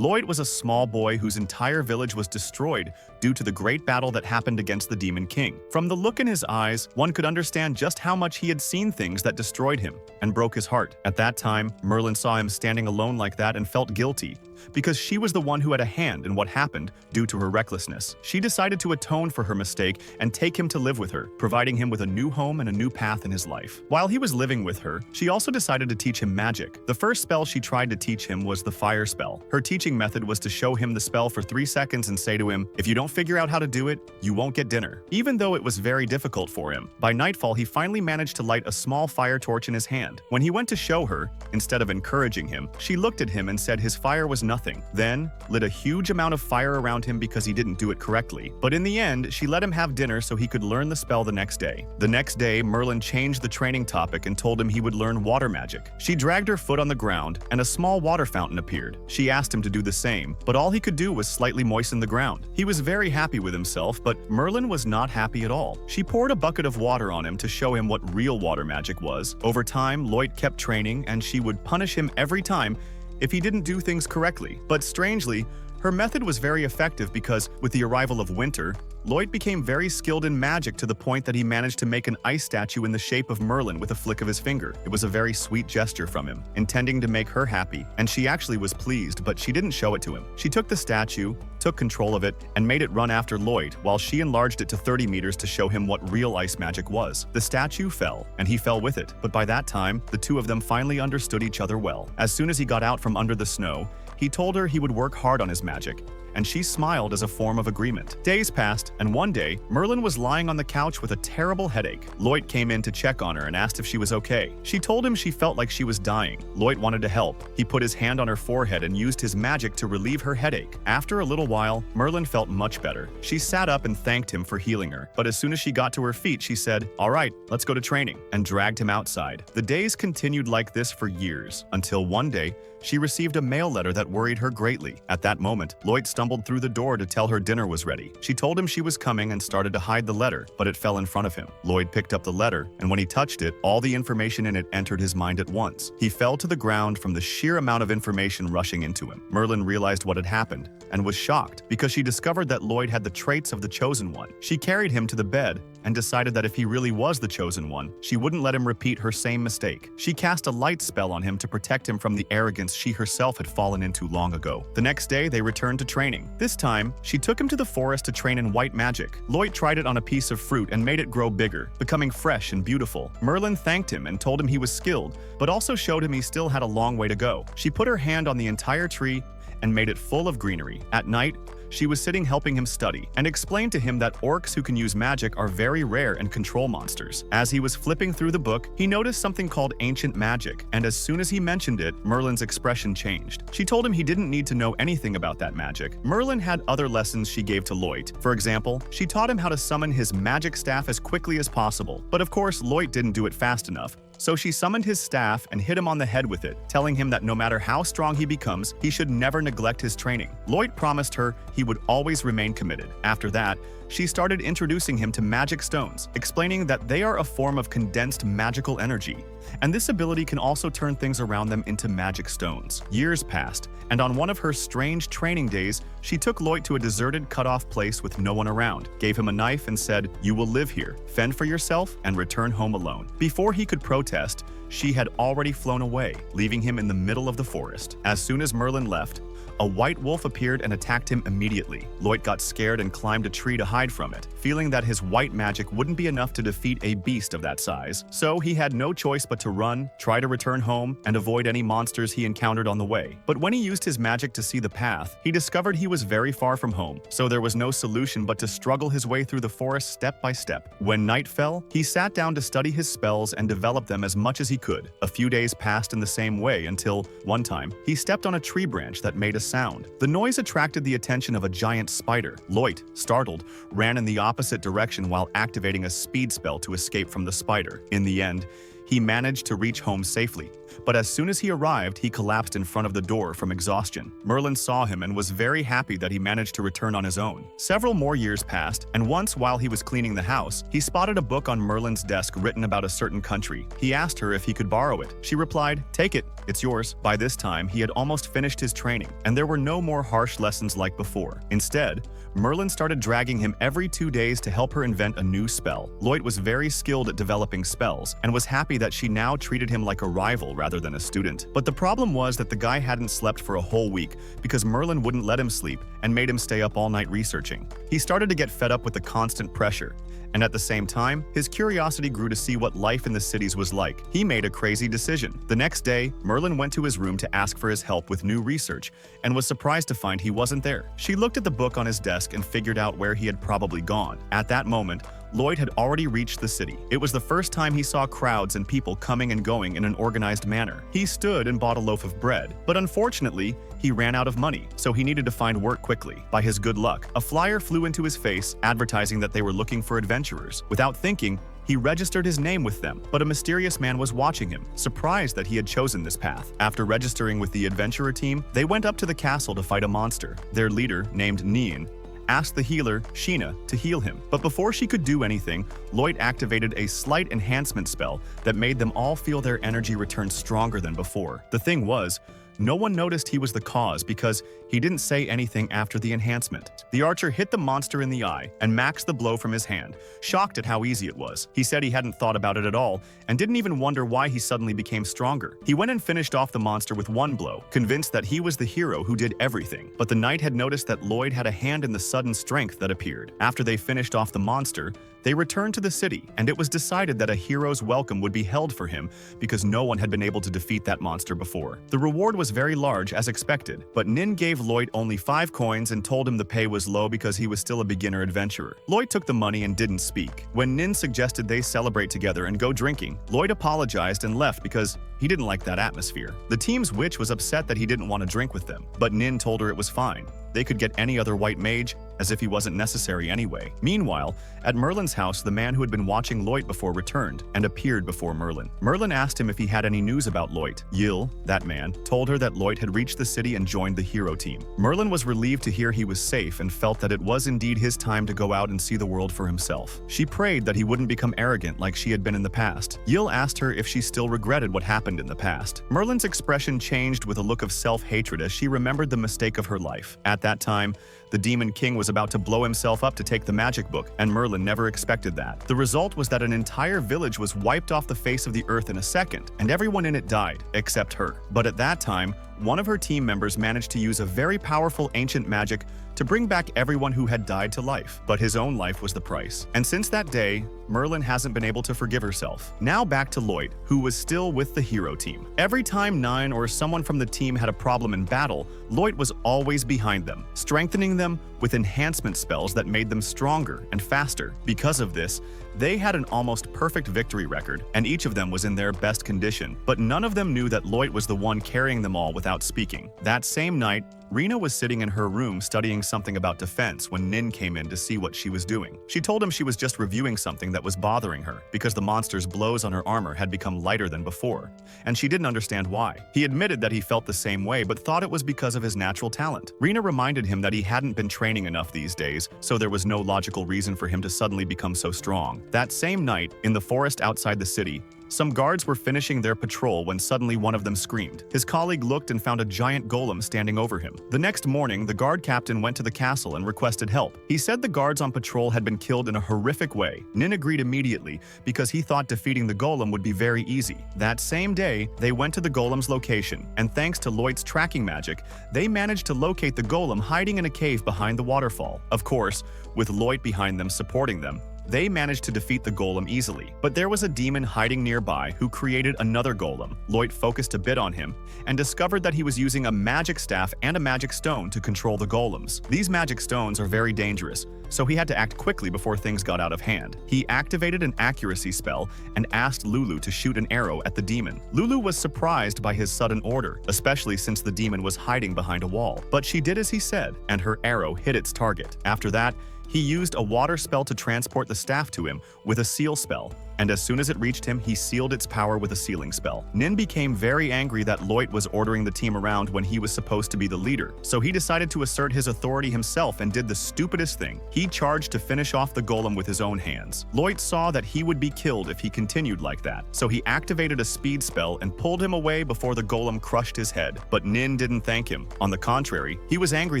Lloyd was a small boy whose entire village was destroyed due to the great battle that happened against the Demon King. From the look in his eyes, one could understand just how much he had seen things that destroyed him and broke his heart. At that time, Merlin saw him standing alone like that and felt guilty, because she was the one who had a hand in what happened due to her recklessness. She decided to atone for her mistake and take him to live with her, providing him with a new home and a new path in his life. While he was living with her, she also decided to teach him magic. The first spell she tried to teach him was the fire spell. Her teaching method was to show him the spell for 3 seconds and say to him, "If you don't figure out how to do it, you won't get dinner." Even though it was very difficult for him, by nightfall he finally managed to light a small fire torch in his hand. When he went to show her, instead of encouraging him, she looked at him and said his fire was nothing, then lit a huge amount of fire around him because he didn't do it correctly. But in the end, she let him have dinner so he could learn the spell the next day. The next day, Merlin changed the training topic and told him he would learn water magic. She dragged her foot on the ground, and a small water fountain appeared. She asked him to do the same, but all he could do was slightly moisten the ground. He was very happy with himself, but Merlin was not happy at all. She poured a bucket of water on him to show him what real water magic was. Over time, Lloyd kept training, and she would punish him every time if he didn't do things correctly. But strangely, her method was very effective because, with the arrival of winter, Lloyd became very skilled in magic to the point that he managed to make an ice statue in the shape of Merlin with a flick of his finger. It was a very sweet gesture from him, intending to make her happy, and she actually was pleased, but she didn't show it to him. She took the statue, took control of it, and made it run after Lloyd, while she enlarged it to 30 meters to show him what real ice magic was. The statue fell, and he fell with it, but by that time, the two of them finally understood each other well. As soon as he got out from under the snow, he told her he would work hard on his magic, and she smiled as a form of agreement. Days passed, and one day, Merlin was lying on the couch with a terrible headache. Lloyd came in to check on her and asked if she was okay. She told him she felt like she was dying. Lloyd wanted to help. He put his hand on her forehead and used his magic to relieve her headache. After a little while, Merlin felt much better. She sat up and thanked him for healing her, but as soon as she got to her feet, she said, "All right, let's go to training," and dragged him outside. The days continued like this for years, until one day, she received a mail letter that worried her greatly. At that moment, Lloyd stumbled through the door to tell her dinner was ready. She told him she was coming and started to hide the letter, but it fell in front of him. Lloyd picked up the letter, and when he touched it, all the information in it entered his mind at once. He fell to the ground from the sheer amount of information rushing into him. Merlin realized what had happened and was shocked because she discovered that Lloyd had the traits of the Chosen One. She carried him to the bed and decided that if he really was the Chosen One, she wouldn't let him repeat her same mistake. She cast a light spell on him to protect him from the arrogance she herself had fallen into long ago. The next day, they returned to training. This time, she took him to the forest to train in white magic. Lloyd tried it on a piece of fruit and made it grow bigger, becoming fresh and beautiful. Merlin thanked him and told him he was skilled, but also showed him he still had a long way to go. She put her hand on the entire tree and made it full of greenery. At night, she was sitting helping him study, and explained to him that orcs who can use magic are very rare and control monsters. As he was flipping through the book, he noticed something called ancient magic, and as soon as he mentioned it, Merlin's expression changed. She told him he didn't need to know anything about that magic. Merlin had other lessons she gave to Lloyd. For example, she taught him how to summon his magic staff as quickly as possible, but of course Lloyd didn't do it fast enough. So she summoned his staff and hit him on the head with it, telling him that no matter how strong he becomes, he should never neglect his training. Lloyd promised her he would always remain committed. After that, she started introducing him to magic stones, explaining that they are a form of condensed magical energy, and this ability can also turn things around them into magic stones. Years passed, and on one of her strange training days, she took Lloyd to a deserted, cut-off place with no one around, gave him a knife and said, "You will live here, fend for yourself, and return home alone." Before he could protest, she had already flown away, leaving him in the middle of the forest. As soon as Merlin left, a white wolf appeared and attacked him immediately. Lloyd got scared and climbed a tree to hide from it, feeling that his white magic wouldn't be enough to defeat a beast of that size. So he had no choice but to run, try to return home, and avoid any monsters he encountered on the way. But when he used his magic to see the path, he discovered he was very far from home, so there was no solution but to struggle his way through the forest step by step. When night fell, he sat down to study his spells and develop them as much as he could. A few days passed in the same way until, one time, he stepped on a tree branch that made a sound. The noise attracted the attention of a giant spider. Lloyd, startled, ran in the opposite direction while activating a speed spell to escape from the spider. In the end, he managed to reach home safely, But as soon as he arrived, he collapsed in front of the door from exhaustion. Merlin saw him and was very happy that he managed to return on his own. Several more years passed, and once while he was cleaning the house, he spotted a book on Merlin's desk written about a certain country. He asked her if he could borrow it. She replied, "Take it, it's yours." By this time, he had almost finished his training, and there were no more harsh lessons like before. Instead, Merlin started dragging him every 2 days to help her invent a new spell. Lloyd was very skilled at developing spells and was happy that she now treated him like a rival rather than a student. But the problem was that the guy hadn't slept for a whole week because Merlin wouldn't let him sleep and made him stay up all night researching. He started to get fed up with the constant pressure, and at the same time, his curiosity grew to see what life in the cities was like. He made a crazy decision. The next day, Merlin went to his room to ask for his help with new research and was surprised to find he wasn't there. She looked at the book on his desk and figured out where he had probably gone. At that moment, Lloyd had already reached the city. It was the first time he saw crowds and people coming and going in an organized manner. He stood and bought a loaf of bread, but unfortunately, he ran out of money, so he needed to find work quickly. By his good luck, a flyer flew into his face advertising that they were looking for adventurers. Without thinking, he registered his name with them, but a mysterious man was watching him, surprised that he had chosen this path. After registering with the adventurer team, they went up to the castle to fight a monster. Their leader, named Nian, asked the healer, Sheena, to heal him. But before she could do anything, Lloyd activated a slight enhancement spell that made them all feel their energy return stronger than before. The thing was, no one noticed he was the cause because he didn't say anything after the enhancement. The archer hit the monster in the eye and maxed the blow from his hand, shocked at how easy it was. He said he hadn't thought about it at all and didn't even wonder why he suddenly became stronger. He went and finished off the monster with one blow, convinced that he was the hero who did everything. But the knight had noticed that Lloyd had a hand in the sudden strength that appeared. After they finished off the monster, they returned to the city, and it was decided that a hero's welcome would be held for him because no one had been able to defeat that monster before. The reward was very large as expected, but Nin gave Lloyd only 5 coins and told him the pay was low because he was still a beginner adventurer. Lloyd took the money and didn't speak. When Nin suggested they celebrate together and go drinking, Lloyd apologized and left because he didn't like that atmosphere. The team's witch was upset that he didn't want to drink with them, but Nin told her it was fine. They could get any other white mage, as if he wasn't necessary anyway. Meanwhile, at Merlin's house, the man who had been watching Lloyd before returned and appeared before Merlin. Merlin asked him if he had any news about Lloyd. Yil, that man, told her that Lloyd had reached the city and joined the hero team. Merlin was relieved to hear he was safe and felt that it was indeed his time to go out and see the world for himself. She prayed that he wouldn't become arrogant like she had been in the past. Yil asked her if she still regretted what happened in the past. Merlin's expression changed with a look of self-hatred as she remembered the mistake of her life. At that time, the Demon King was about to blow himself up to take the magic book, and Merlin never expected that. The result was that an entire village was wiped off the face of the earth in a second, and everyone in it died, except her. But at that time, one of her team members managed to use a very powerful ancient magic to bring back everyone who had died to life. But his own life was the price. And since that day, Merlin hasn't been able to forgive herself. Now back to Lloyd, who was still with the hero team. Every time Nine or someone from the team had a problem in battle, Lloyd was always behind them, strengthening them with enhancement spells that made them stronger and faster. Because of this, they had an almost perfect victory record, and each of them was in their best condition. But none of them knew that Lloyd was the one carrying them all without speaking. That same night, Rena was sitting in her room studying something about defense when Nin came in to see what she was doing. She told him she was just reviewing something that was bothering her because the monster's blows on her armor had become lighter than before, and she didn't understand why. He admitted that he felt the same way but thought it was because of his natural talent. Rena reminded him that he hadn't been training enough these days, so there was no logical reason for him to suddenly become so strong. That same night, in the forest outside the city, some guards were finishing their patrol when suddenly one of them screamed. His colleague looked and found a giant golem standing over him. The next morning, the guard captain went to the castle and requested help. He said the guards on patrol had been killed in a horrific way. Nin agreed immediately because he thought defeating the golem would be very easy. That same day, they went to the golem's location, and thanks to Lloyd's tracking magic, they managed to locate the golem hiding in a cave behind the waterfall. Of course, with Lloyd behind them supporting them, they managed to defeat the golem easily. But there was a demon hiding nearby who created another golem. Lloyd focused a bit on him and discovered that he was using a magic staff and a magic stone to control the golems. These magic stones are very dangerous, so he had to act quickly before things got out of hand. He activated an accuracy spell and asked Lulu to shoot an arrow at the demon. Lulu was surprised by his sudden order, especially since the demon was hiding behind a wall. But she did as he said, and her arrow hit its target. After that, he used a water spell to transport the staff to him with a seal spell, and as soon as it reached him, he sealed its power with a sealing spell. Nin became very angry that Lloyd was ordering the team around when he was supposed to be the leader, so he decided to assert his authority himself and did the stupidest thing. He charged to finish off the golem with his own hands. Lloyd saw that he would be killed if he continued like that, so he activated a speed spell and pulled him away before the golem crushed his head. But Nin didn't thank him. On the contrary, he was angry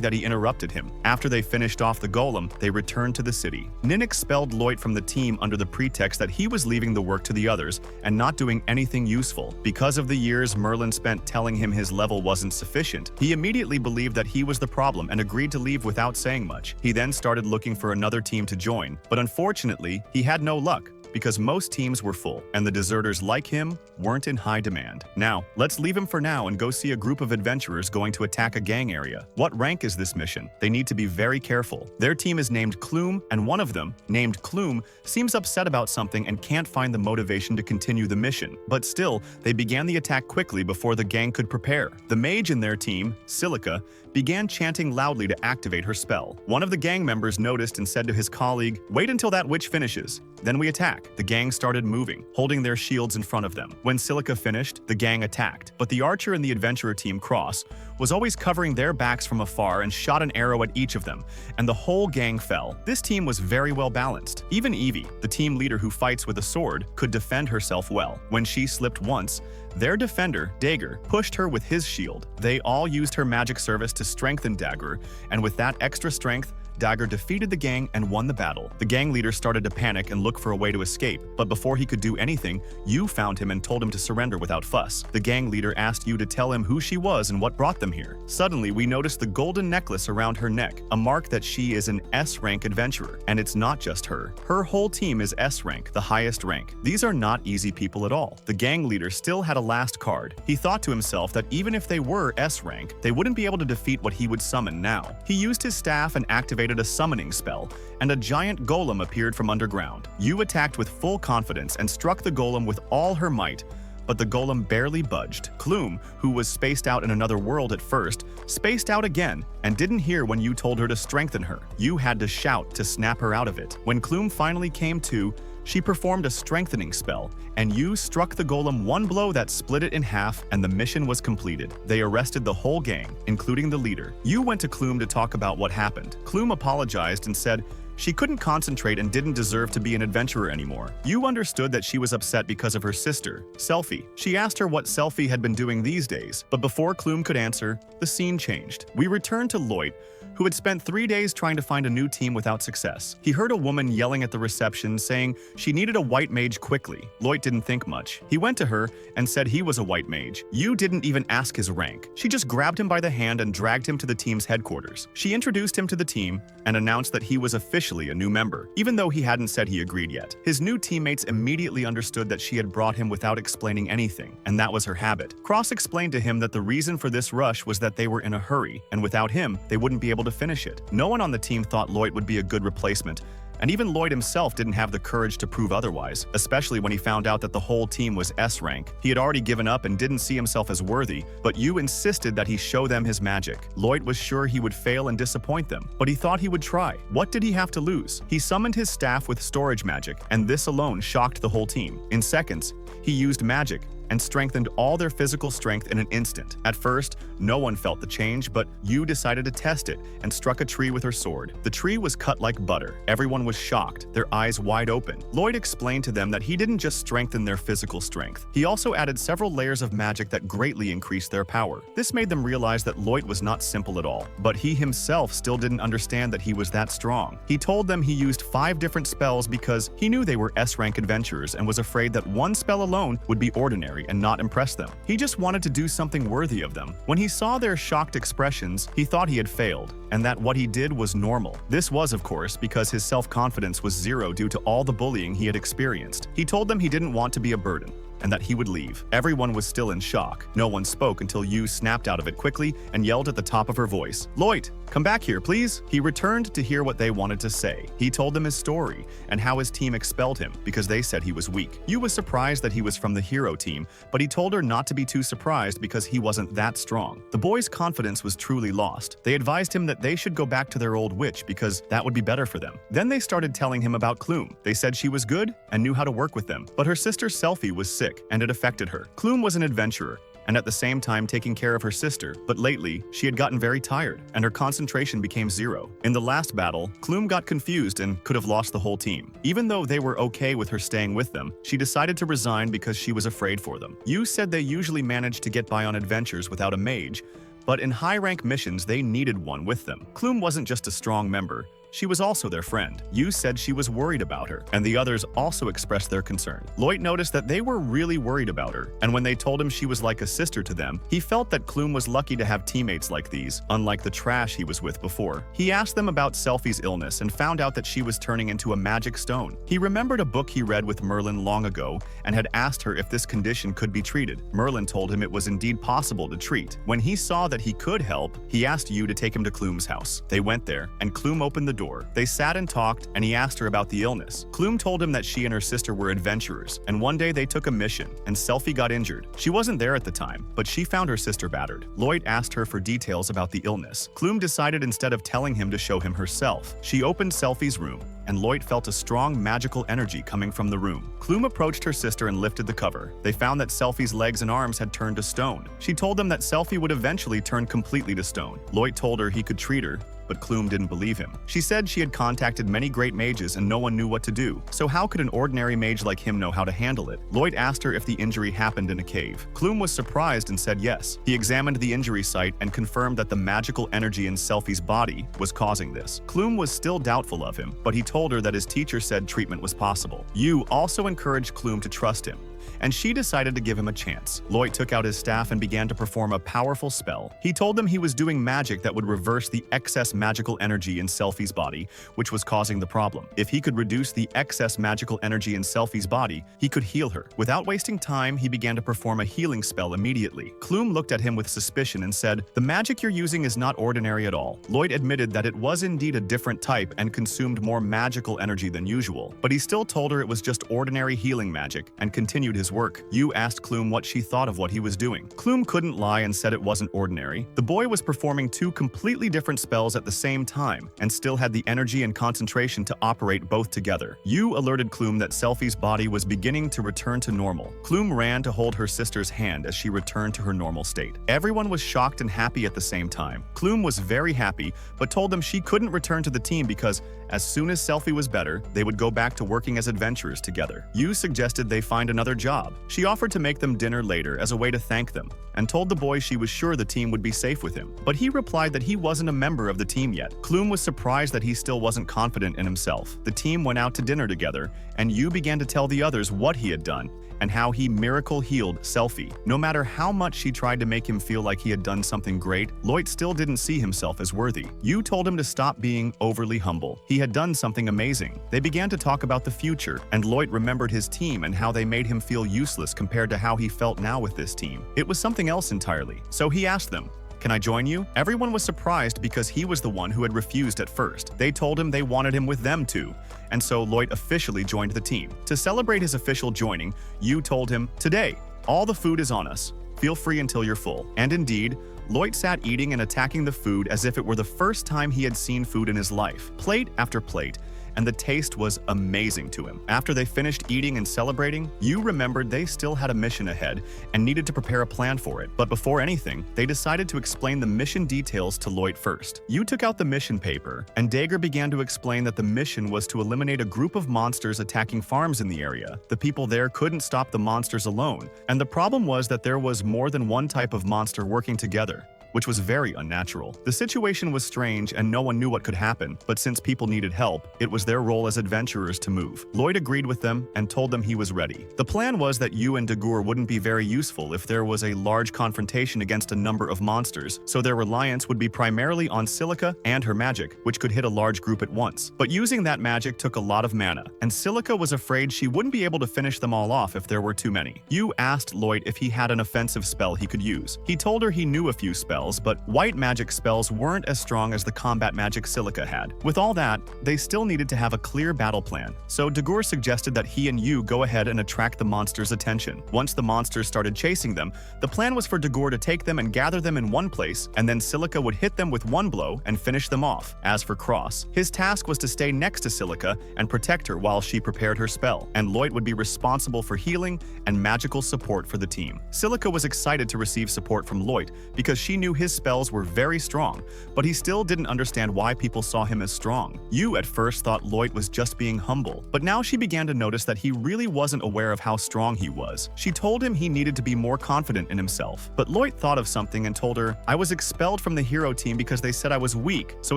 that he interrupted him. After they finished off the golem, they returned to the city. Nin expelled Lloyd from the team under the pretext that he was leaving the work to the others and not doing anything useful. Because of the years Merlin spent telling him his level wasn't sufficient, he immediately believed that he was the problem and agreed to leave without saying much. He then started looking for another team to join, but unfortunately, he had no luck, because most teams were full, and the deserters like him weren't in high demand. Now, let's leave him for now and go see a group of adventurers going to attack a gang area. What rank is this mission? They need to be very careful. Their team is named Clume, and one of them, named Clume, seems upset about something and can't find the motivation to continue the mission. But still, they began the attack quickly before the gang could prepare. The mage in their team, Silica, began chanting loudly to activate her spell. One of the gang members noticed and said to his colleague, "Wait until that witch finishes. Then we attack." The gang started moving, holding their shields in front of them. When Silica finished, the gang attacked, but the archer in the adventurer team, Cross, was always covering their backs from afar and shot an arrow at each of them, and the whole gang fell. This team was very well balanced. Even Evie, the team leader who fights with a sword, could defend herself well. When she slipped once, their defender, Dagger, pushed her with his shield. They all used her magic service to strengthen Dagger, and with that extra strength, Dagger defeated the gang and won the battle. The gang leader started to panic and look for a way to escape, but before he could do anything, Yu found him and told him to surrender without fuss. The gang leader asked Yu to tell him who she was and what brought them here. Suddenly, we noticed the golden necklace around her neck, a mark that she is an S-rank adventurer. And it's not just her. Her whole team is S-rank, the highest rank. These are not easy people at all. The gang leader still had a last card. He thought to himself that even if they were S-rank, they wouldn't be able to defeat what he would summon now. He used his staff and activated a summoning spell, and a giant golem appeared from underground. Yu attacked with full confidence and struck the golem with all her might, but the golem barely budged. Clume, who was spaced out in another world at first, spaced out again and didn't hear when Yu told her to strengthen her. Yu had to shout to snap her out of it. When Clume finally came to, she performed a strengthening spell, and Yu struck the golem one blow that split it in half, and the mission was completed. They arrested the whole gang, including the leader. Yu went to Clume to talk about what happened. Clume apologized and said she couldn't concentrate and didn't deserve to be an adventurer anymore. Yu understood that she was upset because of her sister, Selfie. She asked her what Selfie had been doing these days, but before Clume could answer, the scene changed. We returned to Lloyd, who had spent 3 days trying to find a new team without success. He heard a woman yelling at the reception saying she needed a white mage quickly. Lloyd didn't think much. He went to her and said he was a white mage. Yu didn't even ask his rank. She just grabbed him by the hand and dragged him to the team's headquarters. She introduced him to the team and announced that he was officially a new member, even though he hadn't said he agreed yet. His new teammates immediately understood that she had brought him without explaining anything, and that was her habit. Cross explained to him that the reason for this rush was that they were in a hurry, and without him, they wouldn't be able to finish it. No one on the team thought Lloyd would be a good replacement, and even Lloyd himself didn't have the courage to prove otherwise, especially when he found out that the whole team was S-rank. He had already given up and didn't see himself as worthy, but Yu insisted that he show them his magic. Lloyd was sure he would fail and disappoint them, but he thought he would try. What did he have to lose? He summoned his staff with storage magic, and this alone shocked the whole team. In seconds, he used magic and strengthened all their physical strength in an instant. At first, no one felt the change, but Yu decided to test it and struck a tree with her sword. The tree was cut like butter. Everyone was shocked, their eyes wide open. Lloyd explained to them that he didn't just strengthen their physical strength. He also added several layers of magic that greatly increased their power. This made them realize that Lloyd was not simple at all, but he himself still didn't understand that he was that strong. He told them he used 5 different spells because he knew they were S-rank adventurers and was afraid that one spell alone would be ordinary and not impress them. He just wanted to do something worthy of them. When he saw their shocked expressions, he thought he had failed, and that what he did was normal. This was, of course, because his self-confidence was zero due to all the bullying he had experienced. He told them he didn't want to be a burden, and that he would leave. Everyone was still in shock. No one spoke until Yu snapped out of it quickly and yelled at the top of her voice, "Lloyd, come back here, please." He returned to hear what they wanted to say. He told them his story and how his team expelled him because they said he was weak. Yu was surprised that he was from the hero team, but he told her not to be too surprised because he wasn't that strong. The boy's confidence was truly lost. They advised him that they should go back to their old witch because that would be better for them. Then they started telling him about Clume. They said she was good and knew how to work with them, but her sister Selfie was sick and it affected her. Clume was an adventurer and at the same time taking care of her sister, but lately, she had gotten very tired, and her concentration became zero. In the last battle, Clume got confused and could have lost the whole team. Even though they were okay with her staying with them, she decided to resign because she was afraid for them. Yu said they usually managed to get by on adventures without a mage, but in high-rank missions they needed one with them. Clume wasn't just a strong member, she was also their friend. Yu said she was worried about her, and the others also expressed their concern. Lloyd noticed that they were really worried about her, and when they told him she was like a sister to them, he felt that Clume was lucky to have teammates like these, unlike the trash he was with before. He asked them about Selfie's illness and found out that she was turning into a magic stone. He remembered a book he read with Merlin long ago and had asked her if this condition could be treated. Merlin told him it was indeed possible to treat. When he saw that he could help, he asked Yu to take him to Clume's house. They went there, and Clume opened the door. They sat and talked, and he asked her about the illness. Clume told him that she and her sister were adventurers, and one day they took a mission, and Selfie got injured. She wasn't there at the time, but she found her sister battered. Lloyd asked her for details about the illness. Clume decided instead of telling him to show him herself. She opened Selfie's room, and Lloyd felt a strong magical energy coming from the room. Clume approached her sister and lifted the cover. They found that Selfie's legs and arms had turned to stone. She told them that Selfie would eventually turn completely to stone. Lloyd told her he could treat her, but Clume didn't believe him. She said she had contacted many great mages and no one knew what to do. So how could an ordinary mage like him know how to handle it? Lloyd asked her if the injury happened in a cave. Clume was surprised and said yes. He examined the injury site and confirmed that the magical energy in Selfie's body was causing this. Clume was still doubtful of him, but he told her that his teacher said treatment was possible. Yu also encouraged Clume to trust him, and she decided to give him a chance. Lloyd took out his staff and began to perform a powerful spell. He told them he was doing magic that would reverse the excess magical energy in Selfie's body, which was causing the problem. If he could reduce the excess magical energy in Selfie's body, he could heal her. Without wasting time, he began to perform a healing spell immediately. Clume looked at him with suspicion and said, "The magic you're using is not ordinary at all." Lloyd admitted that it was indeed a different type and consumed more magical energy than usual, but he still told her it was just ordinary healing magic and continued his work. Yu asked Clume what she thought of what he was doing. Clume couldn't lie and said it wasn't ordinary. The boy was performing two completely different spells at the same time and still had the energy and concentration to operate both together. Yu alerted Clume that Selfie's body was beginning to return to normal. Clume ran to hold her sister's hand as she returned to her normal state. Everyone was shocked and happy at the same time. Clume was very happy, but told them she couldn't return to the team because as soon as Selfie was better, they would go back to working as adventurers together. Yu suggested they find another job. She offered to make them dinner later as a way to thank them, and told the boy she was sure the team would be safe with him. But he replied that he wasn't a member of the team yet. Clume was surprised that he still wasn't confident in himself. The team went out to dinner together, and Yu began to tell the others what he had done and how he miracle healed Selfie. No matter how much she tried to make him feel like he had done something great, Lloyd still didn't see himself as worthy. Yu told him to stop being overly humble. He had done something amazing. They began to talk about the future, and Lloyd remembered his team and how they made him feel useless compared to how he felt now with this team. It was something else entirely. So he asked them, "Can I join you?" Everyone was surprised because he was the one who had refused at first. They told him they wanted him with them too, and so Lloyd officially joined the team. To celebrate his official joining, Yu told him, "Today, all the food is on us. Feel free until you're full." And indeed, Lloyd sat eating and attacking the food as if it were the first time he had seen food in his life, plate after plate, and the taste was amazing to him. After they finished eating and celebrating, Yu remembered they still had a mission ahead and needed to prepare a plan for it. But before anything, they decided to explain the mission details to Lloyd first. Yu took out the mission paper, and Dagger began to explain that the mission was to eliminate a group of monsters attacking farms in the area. The people there couldn't stop the monsters alone, and the problem was that there was more than one type of monster working together. which was very unnatural. The situation was strange and no one knew what could happen, but since people needed help, it was their role as adventurers to move. Lloyd agreed with them and told them he was ready. The plan was that Yu and Dagur wouldn't be very useful if there was a large confrontation against a number of monsters, so their reliance would be primarily on Silica and her magic, which could hit a large group at once. But using that magic took a lot of mana, and Silica was afraid she wouldn't be able to finish them all off if there were too many. Yu asked Lloyd if he had an offensive spell he could use. He told her he knew a few spells, but white magic spells weren't as strong as the combat magic Silica had. With all that, they still needed to have a clear battle plan, so Dagur suggested that he and Yu go ahead and attract the monsters' attention. Once the monsters started chasing them, the plan was for Dagur to take them and gather them in one place, and then Silica would hit them with one blow and finish them off. As for Cross, his task was to stay next to Silica and protect her while she prepared her spell, and Lloyd would be responsible for healing and magical support for the team. Silica was excited to receive support from Lloyd because she knew his spells were very strong, but he still didn't understand why people saw him as strong. Yu at first thought Lloyd was just being humble, but now she began to notice that he really wasn't aware of how strong he was. She told him he needed to be more confident in himself, but Lloyd thought of something and told her, "I was expelled from the hero team because they said I was weak, so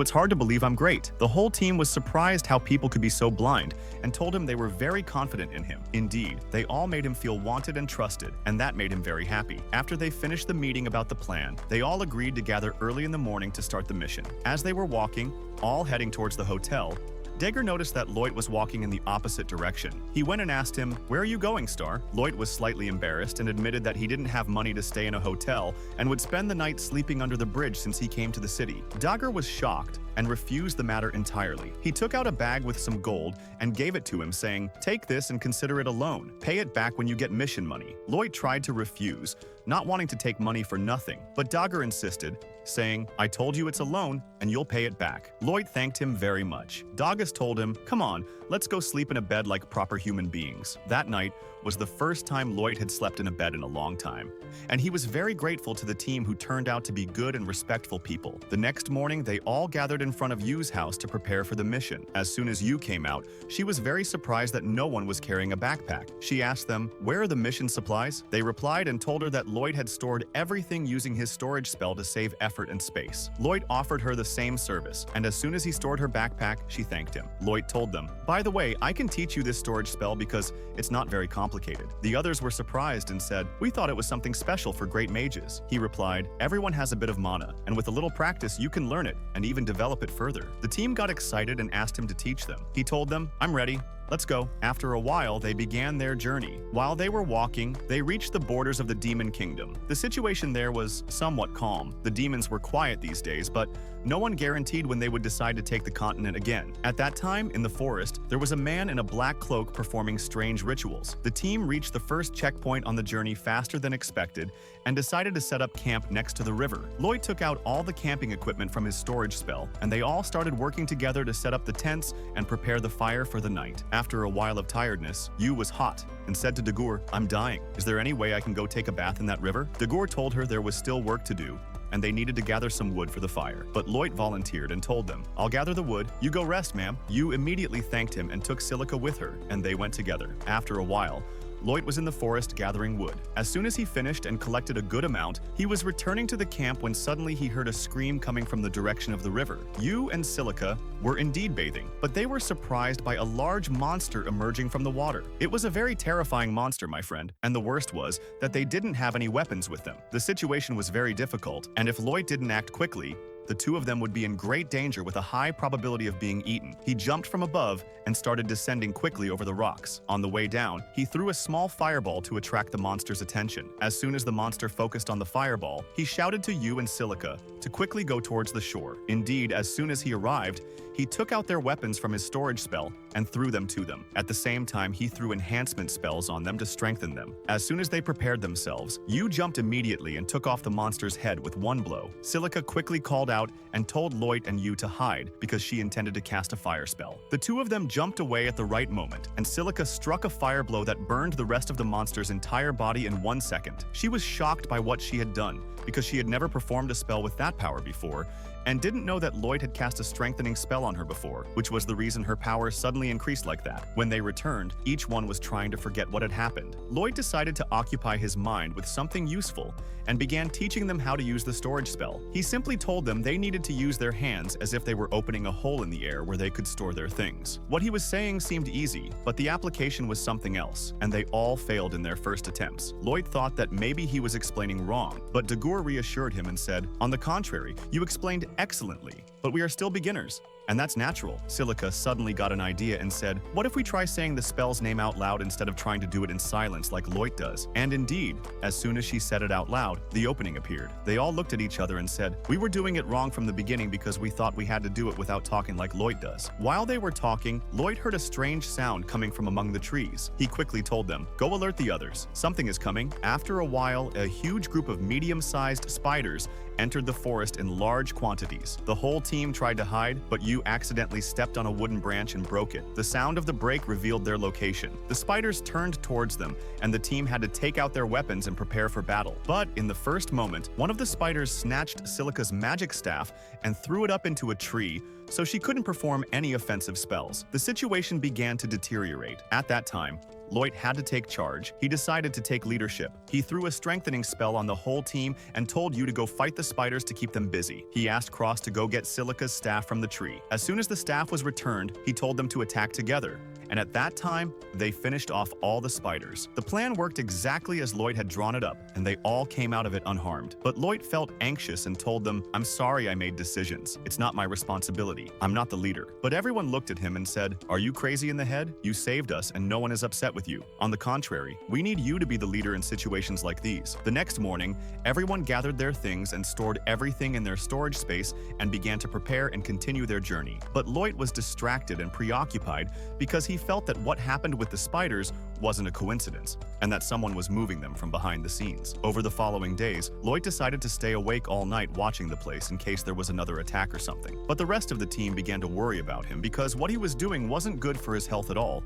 it's hard to believe I'm great." The whole team was surprised how people could be so blind and told him they were very confident in him. Indeed, they all made him feel wanted and trusted, and that made him very happy. After they finished the meeting about the plan, they all agreed to gather early in the morning to start the mission. As they were walking, all heading towards the hotel, Dagur noticed that Lloyd was walking in the opposite direction. He went and asked him, "Where are you going, Star?" Lloyd was slightly embarrassed and admitted that he didn't have money to stay in a hotel and would spend the night sleeping under the bridge since he came to the city. Dagur was shocked and refused the matter entirely. He took out a bag with some gold and gave it to him, saying, "Take this and consider it a loan. Pay it back when you get mission money." Lloyd tried to refuse, not wanting to take money for nothing, but Dagur insisted, saying, "I told you it's a loan and you'll pay it back." Lloyd thanked him very much. Dagur told him, "Come on, let's go sleep in a bed like proper human beings." That night was the first time Lloyd had slept in a bed in a long time, and he was very grateful to the team who turned out to be good and respectful people. The next morning, they all gathered in front of Yu's house to prepare for the mission. As soon as Yu came out, she was very surprised that no one was carrying a backpack. She asked them, "Where are the mission supplies?" They replied and told her that Lloyd had stored everything using his storage spell to save effort and space. Lloyd offered her the same service, and as soon as he stored her backpack, she thanked him. Lloyd told them, "By the way, I can teach you this storage spell because it's not very complicated." The others were surprised and said, "We thought it was something special for great mages." He replied, "Everyone has a bit of mana, and with a little practice you can learn it and even develop it further." The team got excited and asked him to teach them. He told them, "I'm ready. Let's go." After a while, they began their journey. While they were walking, they reached the borders of the Demon Kingdom. The situation there was somewhat calm. The demons were quiet these days, but no one guaranteed when they would decide to take the continent again. At that time, in the forest, there was a man in a black cloak performing strange rituals. The team reached the first checkpoint on the journey faster than expected and decided to set up camp next to the river. Lloyd took out all the camping equipment from his storage spell, and they all started working together to set up the tents and prepare the fire for the night. After a while of tiredness, Yu was hot and said to Dagur, "I'm dying. Is there any way I can go take a bath in that river?" Dagur told her there was still work to do, and they needed to gather some wood for the fire. But Lloyd volunteered and told them, "I'll gather the wood. You go rest, ma'am." Yu immediately thanked him and took Silica with her, and they went together. After a while, Lloyd was in the forest gathering wood. As soon as he finished and collected a good amount, he was returning to the camp when suddenly he heard a scream coming from the direction of the river. Yu and Silica were indeed bathing, but they were surprised by a large monster emerging from the water. It was a very terrifying monster, my friend, and the worst was that they didn't have any weapons with them. The situation was very difficult, and if Lloyd didn't act quickly, the two of them would be in great danger with a high probability of being eaten. He jumped from above and started descending quickly over the rocks. On the way down, he threw a small fireball to attract the monster's attention. As soon as the monster focused on the fireball, he shouted to Yu and Silica to quickly go towards the shore. Indeed, as soon as he arrived, he took out their weapons from his storage spell and threw them to them. At the same time, he threw enhancement spells on them to strengthen them. As soon as they prepared themselves, Yu jumped immediately and took off the monster's head with one blow. Silica quickly called out and told Lloyd and Yu to hide because she intended to cast a fire spell. The two of them jumped away at the right moment, and Silica struck a fire blow that burned the rest of the monster's entire body in 1 second. She was shocked by what she had done because she had never performed a spell with that power before, and didn't know that Lloyd had cast a strengthening spell on her before, which was the reason her power suddenly increased like that. When they returned, each one was trying to forget what had happened. Lloyd decided to occupy his mind with something useful and began teaching them how to use the storage spell. He simply told them they needed to use their hands as if they were opening a hole in the air where they could store their things. What he was saying seemed easy, but the application was something else, and they all failed in their first attempts. Lloyd thought that maybe he was explaining wrong, but Dagur reassured him and said, "On the contrary, you explained excellently, but we are still beginners." And that's natural. Silica suddenly got an idea and said, "What if we try saying the spell's name out loud instead of trying to do it in silence like Lloyd does?" And indeed, as soon as she said it out loud, the opening appeared. They all looked at each other and said, "We were doing it wrong from the beginning because we thought we had to do it without talking like Lloyd does." While they were talking, Lloyd heard a strange sound coming from among the trees. He quickly told them, "Go alert the others. Something is coming." After a while, a huge group of medium-sized spiders entered the forest in large quantities. The whole team tried to hide, but you accidentally stepped on a wooden branch and broke it. The sound of the break revealed their location. The spiders turned towards them, and the team had to take out their weapons and prepare for battle. But in the first moment, one of the spiders snatched Silica's magic staff and threw it up into a tree, so she couldn't perform any offensive spells. The situation began to deteriorate. At that time, Lloyd had to take charge. He decided to take leadership. He threw a strengthening spell on the whole team and told you to go fight the spiders to keep them busy. He asked Cross to go get Silica's staff from the tree. As soon as the staff was returned, he told them to attack together. And at that time, they finished off all the spiders. The plan worked exactly as Lloyd had drawn it up, and they all came out of it unharmed. But Lloyd felt anxious and told them, "I'm sorry I made decisions. It's not my responsibility. I'm not the leader." But everyone looked at him and said, "Are you crazy in the head? You saved us and no one is upset with you. On the contrary, we need you to be the leader in situations like these." The next morning, everyone gathered their things and stored everything in their storage space and began to prepare and continue their journey. But Lloyd was distracted and preoccupied because he felt that what happened with the spiders wasn't a coincidence, and that someone was moving them from behind the scenes. Over the following days, Lloyd decided to stay awake all night watching the place in case there was another attack or something. But the rest of the team began to worry about him because what he was doing wasn't good for his health at all,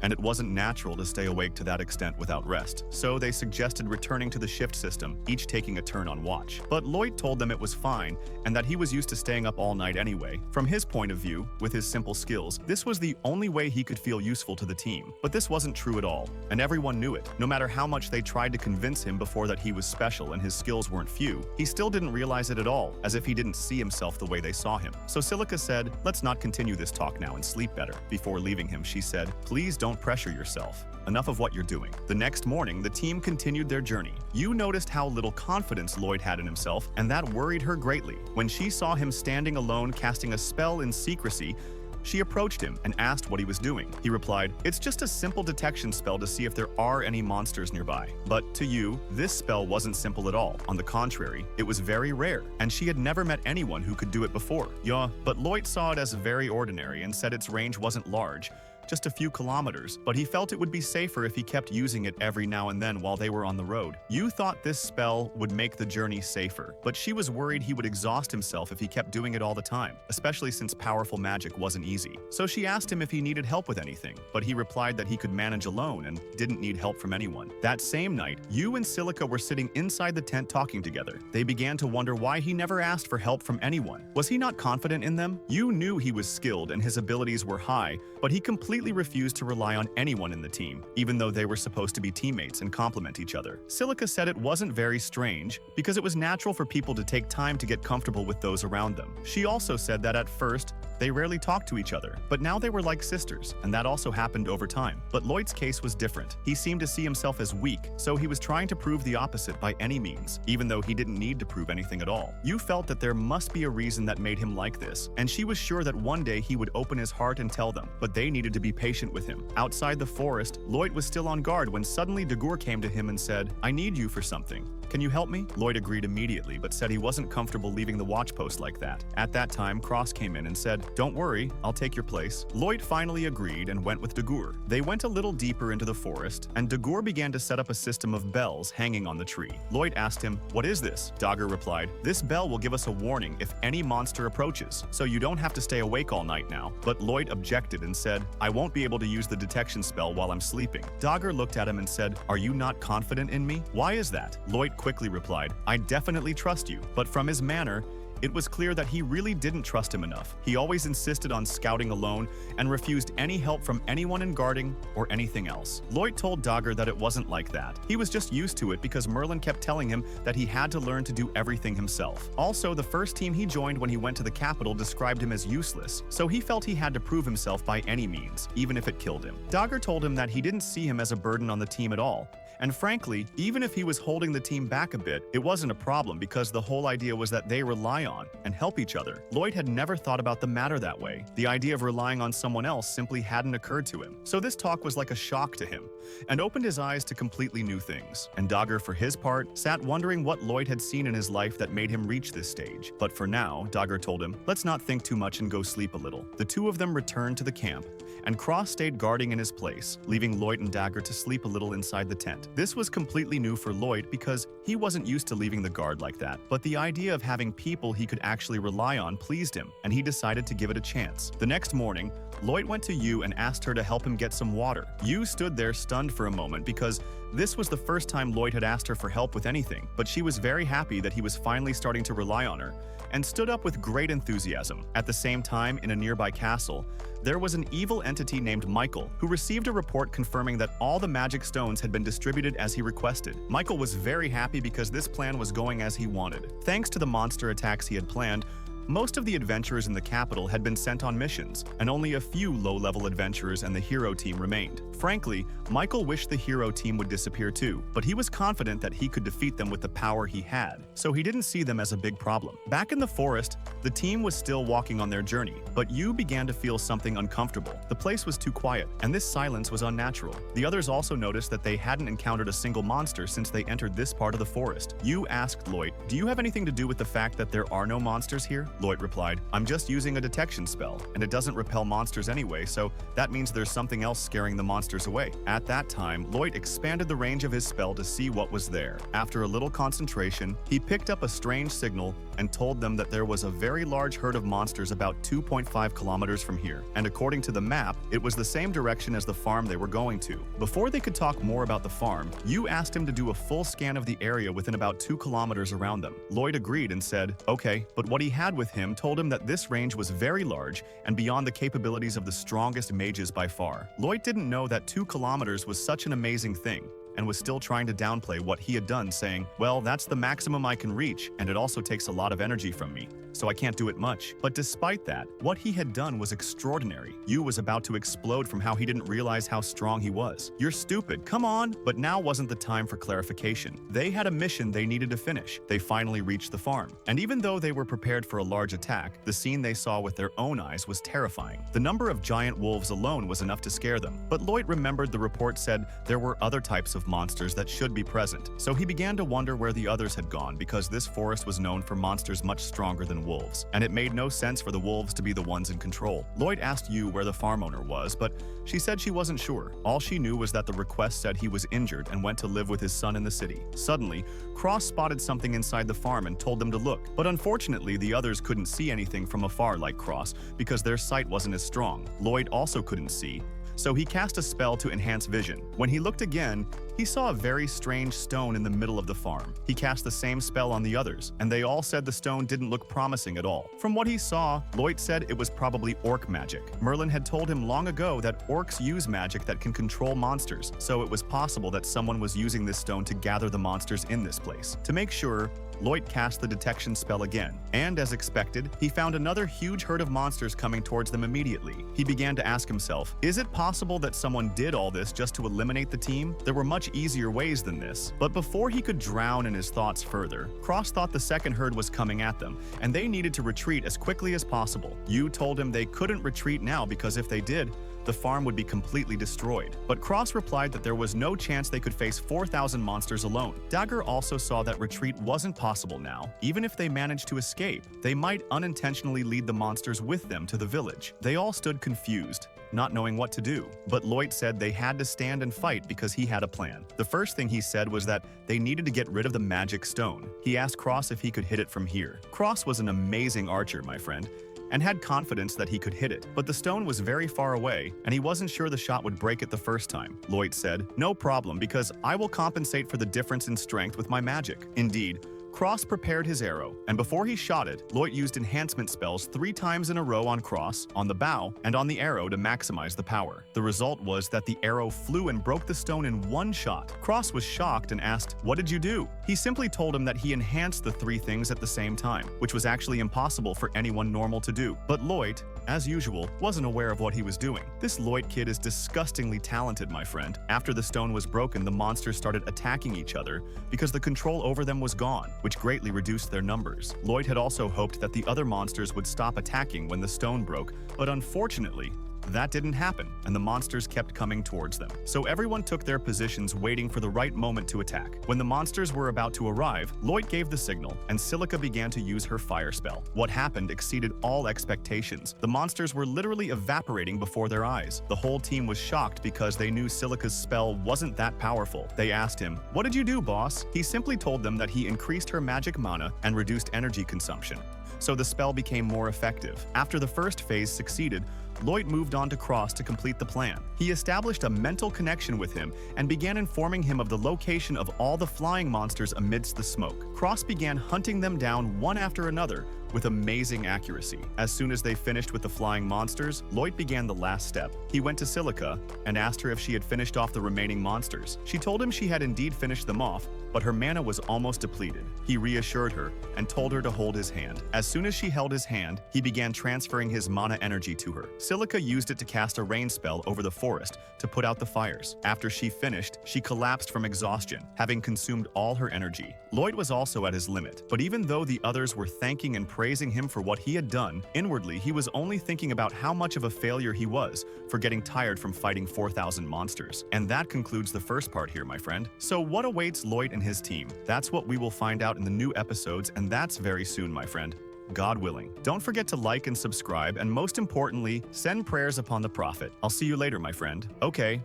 and it wasn't natural to stay awake to that extent without rest. So they suggested returning to the shift system, each taking a turn on watch. But Lloyd told them it was fine, and that he was used to staying up all night anyway. From his point of view, with his simple skills, this was the only way he could feel useful to the team. But this wasn't true at all, and everyone knew it. No matter how much they tried to convince him before that he was special and his skills weren't few, he still didn't realize it at all, as if he didn't see himself the way they saw him. So Silica said, "Let's not continue this talk now and sleep better." Before leaving him, she said, "Please don't pressure yourself. Enough of what you're doing." The next morning, the team continued their journey. You noticed how little confidence Lloyd had in himself, and that worried her greatly. When she saw him standing alone casting a spell in secrecy, she approached him and asked what he was doing. He replied, "It's just a simple detection spell to see if there are any monsters nearby." But to you, this spell wasn't simple at all. On the contrary, it was very rare, and she had never met anyone who could do it before. Yeah, but Lloyd saw it as very ordinary and said its range wasn't large, just a few kilometers, but he felt it would be safer if he kept using it every now and then while they were on the road. You thought this spell would make the journey safer, but she was worried he would exhaust himself if he kept doing it all the time, especially since powerful magic wasn't easy. So she asked him if he needed help with anything, but he replied that he could manage alone and didn't need help from anyone. That same night, you and Silica were sitting inside the tent talking together. They began to wonder why he never asked for help from anyone. Was he not confident in them? You knew he was skilled and his abilities were high, but he completely refused to rely on anyone in the team, even though they were supposed to be teammates and complement each other. Silica said it wasn't very strange, because it was natural for people to take time to get comfortable with those around them. She also said that at first, they rarely talked to each other, but now they were like sisters, and that also happened over time. But Lloyd's case was different. He seemed to see himself as weak, so he was trying to prove the opposite by any means, even though he didn't need to prove anything at all. You felt that there must be a reason that made him like this, and she was sure that one day he would open his heart and tell them, but they needed to be patient with him. Outside the forest, Lloyd was still on guard when suddenly Dagur came to him and said, "I need you for something. Can you help me?" Lloyd agreed immediately, but said he wasn't comfortable leaving the watch post like that. At that time, Cross came in and said, "Don't worry, I'll take your place." Lloyd finally agreed and went with Dagur. They went a little deeper into the forest, and Dagur began to set up a system of bells hanging on the tree. Lloyd asked him, "What is this?" Dagur replied, "This bell will give us a warning if any monster approaches, so you don't have to stay awake all night now." But Lloyd objected and said, "I won't be able to use the detection spell while I'm sleeping." Dagur looked at him and said, "Are you not confident in me? Why is that?" Lloyd quickly replied, "I definitely trust you." But from his manner, It was clear that he really didn't trust him enough. He always insisted on scouting alone and refused any help from anyone in guarding or anything else. Lloyd told Dagger that it wasn't like that. He was just used to it because Merlin kept telling him that he had to learn to do everything himself. Also, the first team he joined when he went to the capital described him as useless, so he felt he had to prove himself by any means, even if it killed him. Dagger told him that he didn't see him as a burden on the team at all, and frankly, even if he was holding the team back a bit, it wasn't a problem because the whole idea was that they rely on and help each other. Lloyd had never thought about the matter that way. The idea of relying on someone else simply hadn't occurred to him. So this talk was like a shock to him and opened his eyes to completely new things. And Dagger, for his part, sat wondering what Lloyd had seen in his life that made him reach this stage. But for now, Dagger told him, let's not think too much and go sleep a little. The two of them returned to the camp, and Cross stayed guarding in his place, leaving Lloyd and Dagger to sleep a little inside the tent. This was completely new for Lloyd because he wasn't used to leaving the guard like that, but the idea of having people he could actually rely on pleased him, and he decided to give it a chance. The next morning, Lloyd went to Yu and asked her to help him get some water. Yu stood there stunned for a moment because this was the first time Lloyd had asked her for help with anything, but she was very happy that he was finally starting to rely on her and stood up with great enthusiasm. At the same time, in a nearby castle, there was an evil entity named Michael who received a report confirming that all the magic stones had been distributed as he requested. Michael was very happy because this plan was going as he wanted. Thanks to the monster attacks he had planned, most of the adventurers in the capital had been sent on missions, and only a few low-level adventurers and the hero team remained. Frankly, Michael wished the hero team would disappear too, but he was confident that he could defeat them with the power he had, so he didn't see them as a big problem. Back in the forest, the team was still walking on their journey, but Yu began to feel something uncomfortable. The place was too quiet, and this silence was unnatural. The others also noticed that they hadn't encountered a single monster since they entered this part of the forest. Yu asked Lloyd, "Do you have anything to do with the fact that there are no monsters here?" Lloyd replied, "I'm just using a detection spell, and it doesn't repel monsters anyway, so that means there's something else scaring the monsters away." At that time, Lloyd expanded the range of his spell to see what was there. After a little concentration, he picked up a strange signal and told them that there was a very large herd of monsters about 2.5 kilometers from here, and according to the map, it was the same direction as the farm they were going to. Before they could talk more about the farm, Yu asked him to do a full scan of the area within about 2 kilometers around them. Lloyd agreed and said, "Okay," but what he had with him told him that this range was very large and beyond the capabilities of the strongest mages by far. Lloyd didn't know that 2 kilometers was such an amazing thing, and was still trying to downplay what he had done, saying, "Well, that's the maximum I can reach, and it also takes a lot of energy from me, so I can't do it much." But despite that, what he had done was extraordinary. Yu was about to explode from how he didn't realize how strong he was. "You're stupid, come on!" But now wasn't the time for clarification. They had a mission they needed to finish. They finally reached the farm. And even though they were prepared for a large attack, the scene they saw with their own eyes was terrifying. The number of giant wolves alone was enough to scare them. But Lloyd remembered the report said there were other types of monsters that should be present, so he began to wonder where the others had gone because this forest was known for monsters much stronger than wolves, and it made no sense for the wolves to be the ones in control. Lloyd asked Yu where the farm owner was, but she said she wasn't sure. All she knew was that the request said he was injured and went to live with his son in the city. Suddenly, Cross spotted something inside the farm and told them to look, but unfortunately the others couldn't see anything from afar like Cross because their sight wasn't as strong. Lloyd also couldn't see, so he cast a spell to enhance vision. When he looked again, he saw a very strange stone in the middle of the farm. He cast the same spell on the others, and they all said the stone didn't look promising at all. From what he saw, Lloyd said it was probably orc magic. Merlin had told him long ago that orcs use magic that can control monsters, so it was possible that someone was using this stone to gather the monsters in this place. To make sure, Lloyd cast the detection spell again, and as expected, he found another huge herd of monsters coming towards them immediately. He began to ask himself, is it possible that someone did all this just to eliminate the team? There were much easier ways than this. But before he could drown in his thoughts further, Cross thought the second herd was coming at them, and they needed to retreat as quickly as possible. Yu told him they couldn't retreat now because if they did, the farm would be completely destroyed. But Cross replied that there was no chance they could face 4,000 monsters alone. Dagger also saw that retreat wasn't possible now. Even if they managed to escape, they might unintentionally lead the monsters with them to the village. They all stood confused, not knowing what to do. But Lloyd said they had to stand and fight because he had a plan. The first thing he said was that they needed to get rid of the magic stone. He asked Cross if he could hit it from here. Cross was an amazing archer, my friend, and had confidence that he could hit it. But the stone was very far away, and he wasn't sure the shot would break it the first time. Lloyd said, "No problem, because I will compensate for the difference in strength with my magic." Indeed, Cross prepared his arrow, and before he shot it, Lloyd used enhancement spells 3 times in a row on Cross, on the bow, and on the arrow to maximize the power. The result was that the arrow flew and broke the stone in one shot. Cross was shocked and asked, "What did you do?" He simply told him that he enhanced the 3 things at the same time, which was actually impossible for anyone normal to do. But Lloyd, as usual, wasn't aware of what he was doing. This Lloyd kid is disgustingly talented, my friend. After the stone was broken, the monsters started attacking each other because the control over them was gone, which greatly reduced their numbers. Lloyd had also hoped that the other monsters would stop attacking when the stone broke, but unfortunately, that didn't happen, and the monsters kept coming towards them. So everyone took their positions waiting for the right moment to attack. When the monsters were about to arrive, Lloyd gave the signal, and Silica began to use her fire spell. What happened exceeded all expectations. The monsters were literally evaporating before their eyes. The whole team was shocked because they knew Silica's spell wasn't that powerful. They asked him, "What did you do, boss?" He simply told them that he increased her magic mana and reduced energy consumption, so the spell became more effective. After the first phase succeeded, Lloyd moved on to Cross to complete the plan. He established a mental connection with him and began informing him of the location of all the flying monsters amidst the smoke. Cross began hunting them down one after another with amazing accuracy. As soon as they finished with the flying monsters, Lloyd began the last step. He went to Silica and asked her if she had finished off the remaining monsters. She told him she had indeed finished them off, but her mana was almost depleted. He reassured her and told her to hold his hand. As soon as she held his hand, he began transferring his mana energy to her. Silica used it to cast a rain spell over the forest to put out the fires. After she finished, she collapsed from exhaustion, having consumed all her energy. Lloyd was also at his limit, but even though the others were thanking and praising him for what he had done, inwardly he was only thinking about how much of a failure he was for getting tired from fighting 4,000 monsters. And that concludes the first part here, my friend. So what awaits Lloyd and his team? That's what we will find out in the new episodes, and that's very soon, my friend. God willing. Don't forget to like and subscribe, and most importantly, send prayers upon the Prophet. I'll see you later, my friend. Okay.